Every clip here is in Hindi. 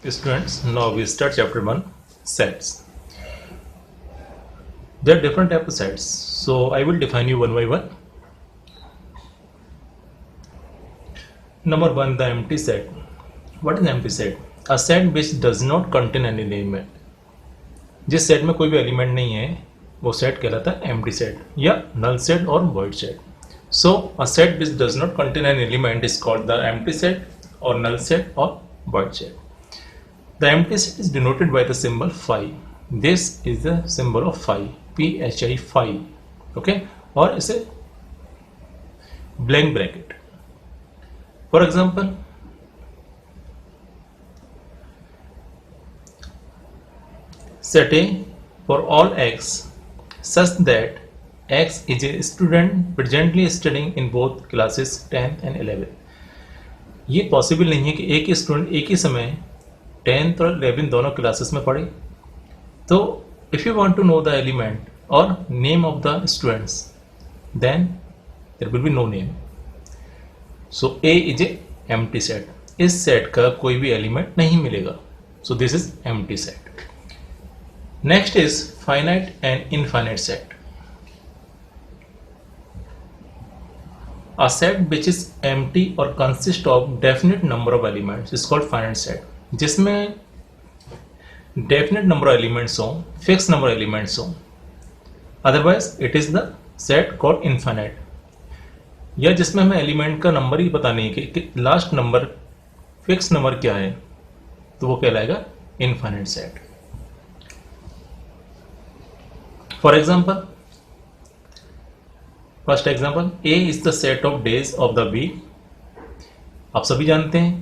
Students, now we start chapter 1, sets. There are different type of sets, so I will define you one by one. Number 1, the empty set. What is empty set? A set which does not contain any element. जिस सेट में कोई भी एलिमेंट नहीं है वो सेट कहलाता है एम्प्टी सेट या नल सेट और void set. So a set which does not contain an element is called the empty set और नल सेट और void set. The empty set is denoted by the symbol phi. This is the symbol of phi, phi, phi. Okay, और इसे blank bracket. For example, set A for all x such that x is a student presently studying in both classes 10th and 11th. ये पॉसिबल नहीं है कि एक ही स्टूडेंट एक ही समय 10th और 11th दोनों क्लासेस में पढ़े. तो if you want to know the element और name of the students then there will be no name. So A is a empty set. इस सेट का कोई भी एलिमेंट नहीं मिलेगा. So this is empty set. Next is finite and infinite set. A set which is empty or consists of definite number of elements is called finite set. जिसमें definite number of elements हो, fixed number of elements हो. Otherwise it is the set called infinite. या जिसमें हमें एलिमेंट का नंबर ही पता नहीं कि लास्ट नंबर फिक्स नंबर क्या है, तो वो कहलाएगा infinite set. For example, first example, A is the set of days of the week. आप सभी जानते हैं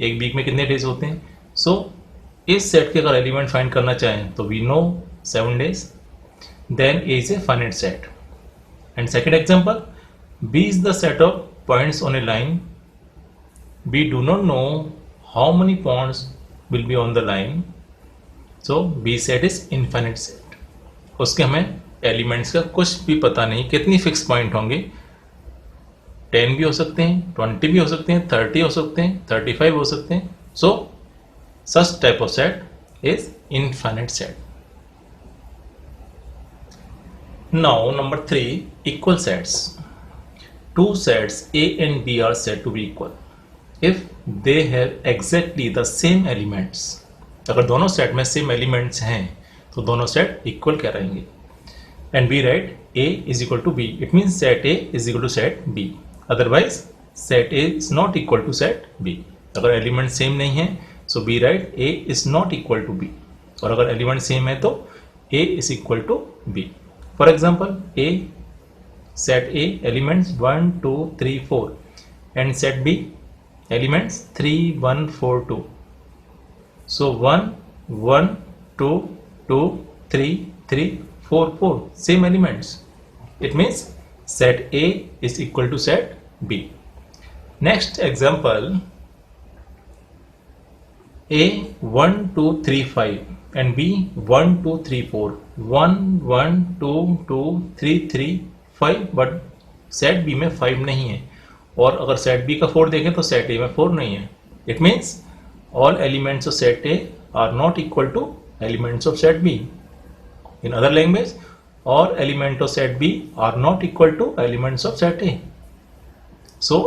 एक वीक में कितने डेज होते हैं. सो इस सेट के अगर एलिमेंट फाइंड करना चाहें तो we know 7 days. Then A is a finite set. And second example, B is the set of points on a line. We do not know how many points will be on the line. So B set is infinite set. उसके हमें एलिमेंट्स का कुछ भी पता नहीं, कितनी फिक्स पॉइंट होंगे. 10 भी हो सकते हैं, 20 भी हो सकते हैं, 30 हो सकते हैं, 35 हो सकते हैं. So such type of set is infinite set. Now number 3, equal sets. Two sets A and B are said to be equal if they have exactly the same elements. अगर दोनों सेट में सेम एलिमेंट्स हैं तो दोनों सेट इक्वल क्या रहेंगे. And we write A is equal to B. It means set A is equal to set B. Otherwise set A is not equal to set B. अगर एलिमेंट सेम नहीं है so we write A is not equal to B. और अगर एलिमेंट सेम है तो A is equal to B. For example, A set A elements 1 2 3 4 and set B elements 3 1 4 2. So 1 1 2 2 3 3 4 4 same elements. It means set A is equal to set B. Next example, A 1 2 3 5 and B 1 2 3 4. 1 1 2 2 3 3 5 but set B में 5 नहीं है. और अगर set B का 4 देखें तो set A में 4 नहीं है. It means all elements of set A are not equal to elements of set B. In other language, all elements of set B are not equal to elements of set A. So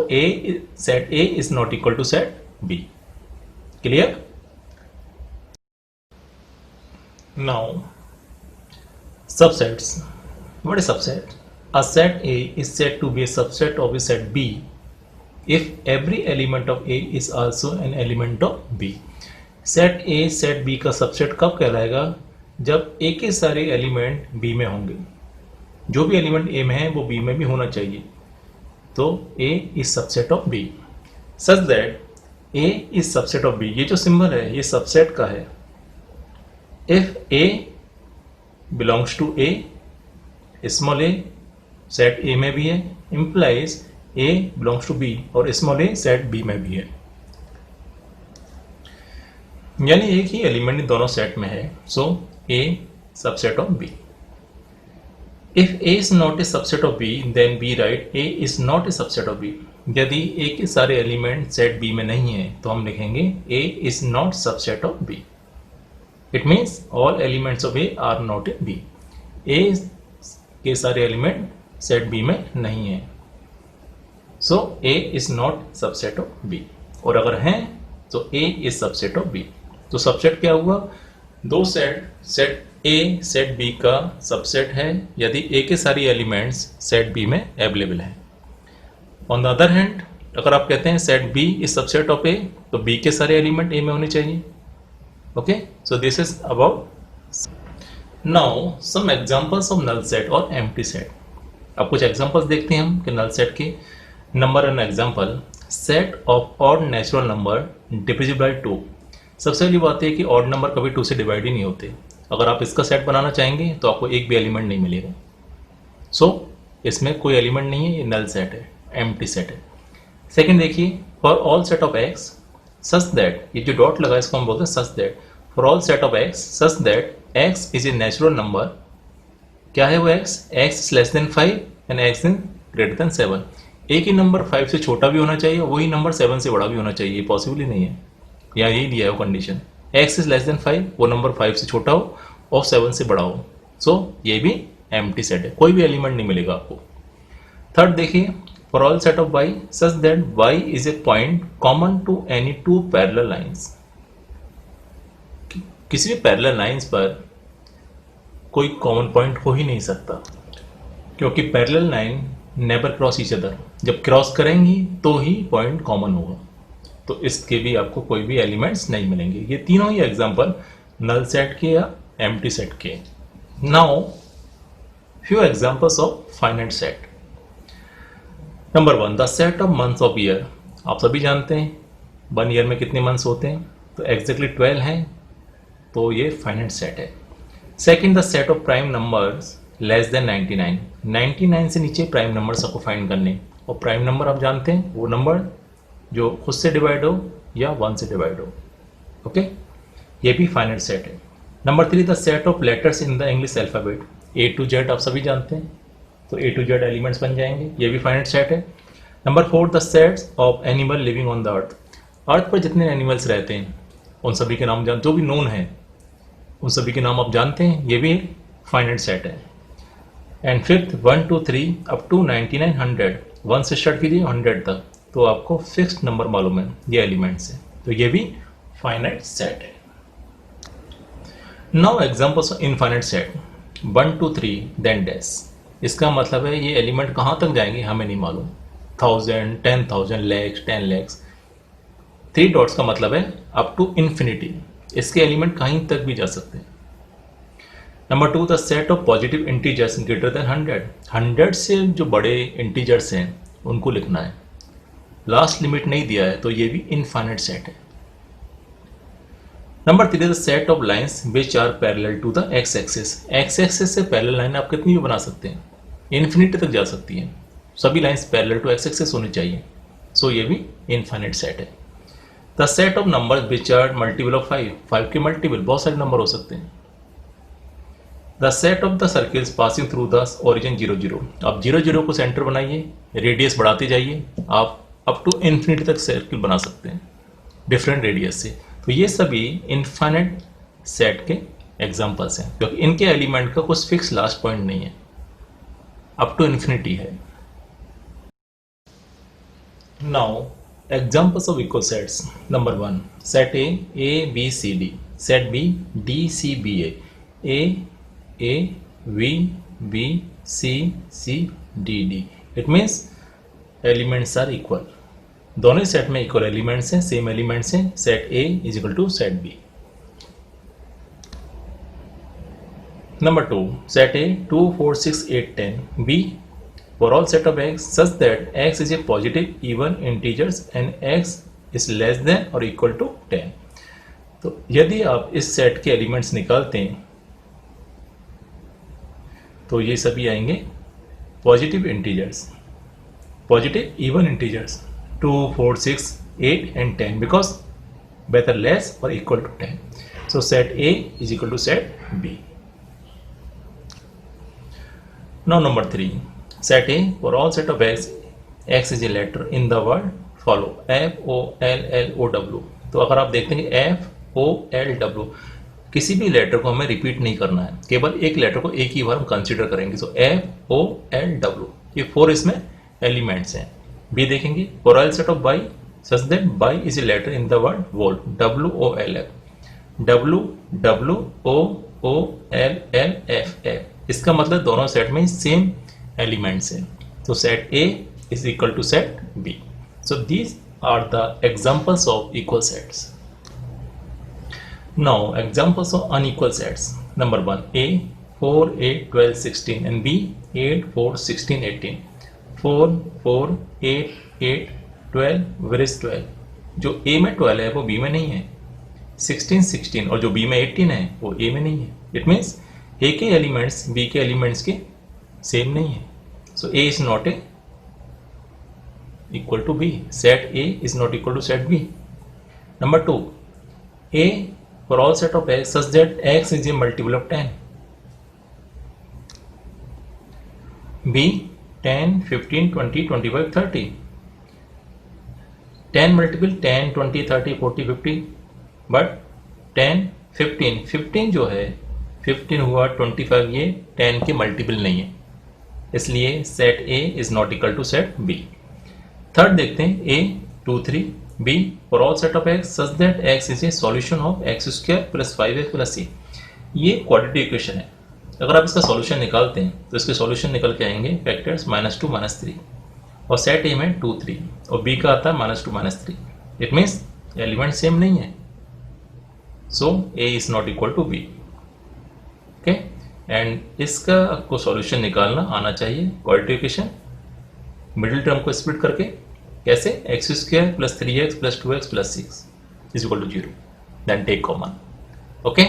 set A is not equal to set B. Clear? Now, subsets. What is subset? A set A is said to be a subset of a set B if every element of A is also an element of B. Set A set B का सबसेट कब कहलाएगा? जब A के सारे एलिमेंट B में होंगे. जो भी एलिमेंट A में है वो B में भी होना चाहिए. तो A is subset of B. Such that A is subset of B. ये जो सिंबल है ये सबसेट का है. If A belongs to A, small A set A में भी है, implies A belongs to B और स्मॉल A सेट B में भी है. यानी एक ही एलिमेंट दोनों सेट में है. So A subset of B. If A is not a subset of B then B write A is not a subset of B. यदि ए के सारे एलिमेंट सेट बी में नहीं है तो हम लिखेंगे A is not subset of B. It means all elements of A are not in B. A के सारे एलिमेंट सेट बी में नहीं है, so A is not subset of B. और अगर हैं तो A is subset of B. तो सबसेट क्या हुआ? दो सेट ए सेट बी का सबसेट है यदि ए के सारी एलिमेंट्स सेट बी में अवेलेबल है. ऑन द अदर हैंड, अगर आप कहते हैं set B is subset of A, तो बी के सारे एलिमेंट ए में होने चाहिए. Okay, so this is about. Now some examples of null set और एम्प्टी सेट. अब कुछ एग्जांपल्स देखते हैं हम कि नल सेट के. Number an example, set of odd natural number divisible by 2. सबसे पहली बात है कि ऑड नंबर कभी 2 से डिवाइड ही नहीं होते. अगर आप इसका सेट बनाना चाहेंगे तो आपको एक भी एलिमेंट नहीं मिलेगा. सो इसमें कोई एलिमेंट नहीं है, ये नल सेट है, एम्प्टी सेट है. सेकंड देखिए, for all set of X such that, ये जो डॉट लगा इसको हम बोलते हैं such that. For all set of X such that x is a natural number. क्या है वो x? X is less than 5 and x is greater than 7. एक ही नंबर 5 से छोटा भी होना चाहिए, वही नंबर 7 से बड़ा भी होना चाहिए. ये पॉसिबल ही नहीं है. यहाँ यही दिया है वो condition, x is less than 5, वो नंबर 5 से छोटा हो और 7 से बड़ा हो. सो ये भी एम्प्टी सेट है, कोई भी एलिमेंट नहीं मिलेगा आपको. थर्ड देखिए, for all set of Y such that Y is a point common to any two parallel lines. किसी भी पैरेलल लाइंस पर कोई कॉमन पॉइंट हो ही नहीं सकता, क्योंकि parallel line never cross each other. जब क्रॉस करेंगी तो ही पॉइंट कॉमन होगा. तो इसके भी आपको कोई भी एलिमेंट्स नहीं मिलेंगे. ये तीनों ही एग्जांपल नल सेट के या एम्प्टी सेट के. Now few examples of finite set. Number 1, the set of months of year. आप सभी जानते हैं 1 ईयर में कितने मंथ्स होते हैं, तो एग्जैक्टली 12 हैं, तो ये फाइनाइट सेट है. Second, the set of prime numbers less than 99. 99 से नीचे प्राइम नंबर्स आपको फाइंड करने. और प्राइम नंबर आप जानते हैं वो नंबर जो खुद से डिवाइड हो या 1 से डिवाइड हो. ओके, ये भी फाइनाइट सेट है. Number 3, the set of letters in the English alphabet. A to Z आप सभी जानते हैं, तो ए टू जेड एलिमेंट्स बन जाएंगे. ये भी फाइनाइट सेट है. Number 4, the sets of animal living on the earth. Earth पर जितने एनिमल्स रहते हैं उन सभी के नाम जो भी नोन है उन सभी के नाम आप जानते हैं. ये भी फाइनाइट सेट है. And fifth, 1 2 3 up to 99 100. 1 से स्टार्ट कीजिए 100 तक, तो आपको फिक्स्ड नंबर मालूम है ये एलिमेंट्स है, तो ये भी फाइनाइट सेट है. Now examples of infinite set. 1 2 3 then dash. इसका मतलब है ये एलिमेंट कहाँ तक जाएंगे हमें नहीं मालूम. 1000, 10,000, लैक्स, 10 लैक्स. 3 डॉट्स का मतलब है अप टू इन्फिनिटी. इसके एलिमेंट कहीं तक भी जा सकते हैं. Number 2, the set of positive integers greater than 100. 100 से जो बड़े इंटीजर्स हैं उनको लिखना है. लास्ट लिमिट नहीं दिया है, तो ये भी इनफाइनाइट सेट है. Number 3, the set of lines which are parallel to the X axis. X axis से पैरेलल लाइन आप कितनी भी बना सकते हैं, इन्फिनिटी तक जा सकती हैं. सभी lines parallel to X axis होनी चाहिए. सो ये भी इनफाइनाइट सेट है. The set of numbers which are multiple of 5. 5 के मल्टीपल बहुत सारे नंबर हो सकते हैं. The set of the circles passing through the origin 0 0. आप 0 0 को सेंटर बनाइए, रेडियस बढ़ाते जाइए, आप अप टू इन्फिनिटी तक सर्किल बना सकते हैं डिफरेंट रेडियस से. तो ये सभी इनफाइनाइट सेट के एग्जांपल्स हैं, क्योंकि इनके एलिमेंट का कुछ फिक्स लास्ट पॉइंट नहीं है, अप टू इन्फिनिटी है. Now examples of equal sets. Number 1, set A B C D. Set B D C B A V B C C D D. It means elements are equal. दोनों सेट में इक्वल एलिमेंट्स हैं, सेम एलिमेंट्स हैं. Set A is equal to set B. Number 2, set A 2 4 6 8 10. B for all set of X such that x is A positive even integers and x is less than और इक्वल टू 10. तो यदि आप इस सेट के एलिमेंट्स निकालते हैं तो ये सभी आएंगे positive integers, positive even integers 2 4 6 8 and 10 because whether less or equal to 10. So set A is equal to set B. Now number 3, set A for all set of x X is a letter in the word follow, FOLLOW। तो अगर आप देखते हैं कि FOLW, किसी भी लेटर को हमें रिपीट नहीं करना है, केवल एक लेटर को एक ही बार हम कंसिडर करेंगे। सो FOLW, ये 4 इसमें एलिमेंट्स हैं। बी देखेंगे, plural set of Y such that Y is a letter in the word wolf, WOLF, WOOLLFF। इसका मतलब दोनों सेट में सेम एलिमेंट्स हैं। तो set A is equal to set B. So these are the examples of equal sets. Now examples of unequal sets. Number 1, A 4, 8, 12, 16 and B 8, 4, 16, 18. 4, 4, 8, 8, 12, where is 12? जो A में 12 है वो B में नहीं है। 16, 16 और जो B में 18 है वो A में नहीं है। It means A के एलिमेंट्स B के एलिमेंट्स के सेम नहीं है। So A is not a equal to B. Set A is not equal to set B. Number 2, A for all set of X such that X is a multiple of 10. B 10, 15, 20, 25, 30. 10 multiple 10, 20, 30, 40, 50. But 10, 15, 15 जो है 15 हुआ 25 ये 10 के मल्टीपल नहीं है, इसलिए set A is not equal to set B. Third देखते हैं A 2, 3, B for all set of X such that X is a solution of x square plus 5x plus C। ये क्वाड्रेटिक इक्वेशन है। अगर आप इसका सॉल्यूशन निकालते हैं तो इसके सॉल्यूशन निकल के आएंगे फैक्टर्स -2, -3 और सेट A में 2, 3 और B का आता है -2, -3। इट मीन्स एलिमेंट सेम नहीं है। So A is not equal to B। Okay, and इसका आपको सॉल्यूशन निकालना आना चाहिए। क्वाड्रेटिक इक्वेशन मिडिल टर्म को स्प्लिट करके कैसे, X square plus 3x plus 2x plus 6 is equal to 0, then take common. Okay.